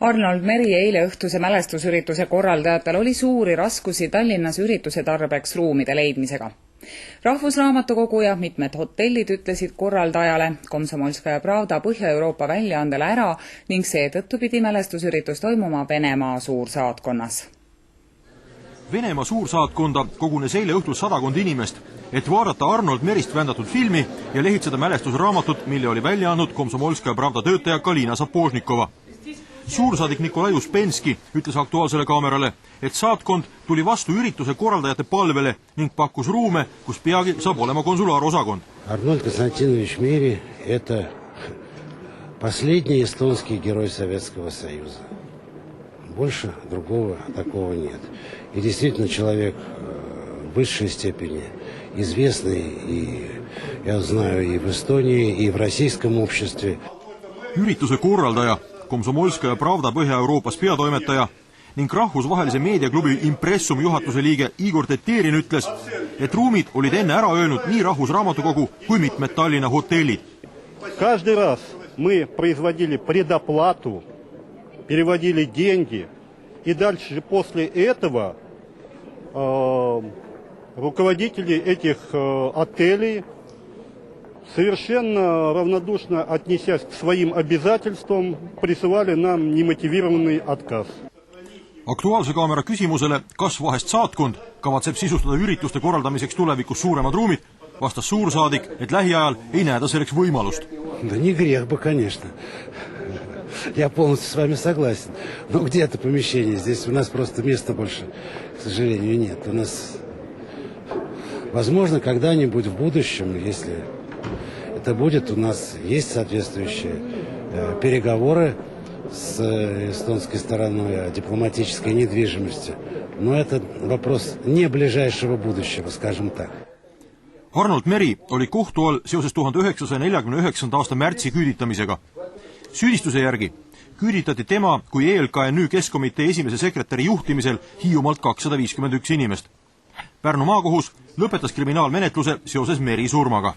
Arnold Meri eile õhtuse mälestusürituse korraldajatel oli suuri raskusi Tallinnas ürituse tarbeks ruumide leidmisega. Rahvusraamatukogu ja mitmed hotellid ütlesid korraldajale Komsomolskaja Pravda Põhja-Euroopa väljaandele ära ning seetõttu pidi mälestusüritus toimuma Venemaa suursaatkonnas. Venemaa suursaatkonda kogunes eile õhtul 100 inimest, et vaadata Arnold Merist vändatud filmi ja lehitseda mälestusraamatut, mille oli välja andnud Komsomolskaja Pravda töötaja Kalina Sapožnikova. Suursaadik Nikolai Uspenski ütles Aktuaalsele kaamerale, et saatkond tuli vastu ürituse korraldajate palvele ning pakkus ruume, kus peagi saab olema konsulaarosakond. Arnold Konstantinovich Meri – это последний эстонский герой Советского Союза. Больше другого такого нет. И действительно человек в высшей степени известный, и я знаю, и в Эстонии, и в российском обществе. Ürituse korraldaja, Komsomolskaja Pravda Põhja-Euroopas peatoimetaja ning rahvusvahelise meediaklubi Impressum juhatuse liige Igor Teterin ütles, et ruumid olid enne ära öelnud nii Rahvusraamatukogu kui mitmed Tallinna hotellid. Каждый раз мы производили предоплату, переводили деньги, и дальше после этого руководители этих отелей, совершенно равнодушно отнесясь к своим обязательствам, присылали нам немотивированный отказ. Aktuaalse kaamera küsimusele, kas vahest saatkond kavatseb sisustada ürituste korraldamiseks tulevikus suuremad ruumid, vastas suursaadik, et lähiajal ei näe ta selleks võimalust. Да не грех бы, конечно. Я полностью с вами согласен. Но где это помещение? Здесь у нас просто места больше, к сожалению, нет. У нас, возможно, когда-нибудь в будущем, если это будет, у нас есть соответствующие переговоры с эстонской стороной о дипломатической недвижимости. Но это вопрос не ближайшего будущего, скажем так. Arnold Meri oli kohtu all seoses 1949. aasta märtsi küüditamisega. Süüdistuse järgi küüditati tema kui ELKNÜ Keskkomitee esimese sekretäri juhtimisel Hiiumaalt 251 inimest. Pärnu maakohus lõpetas kriminaalmenetluse seoses Meri surmaga.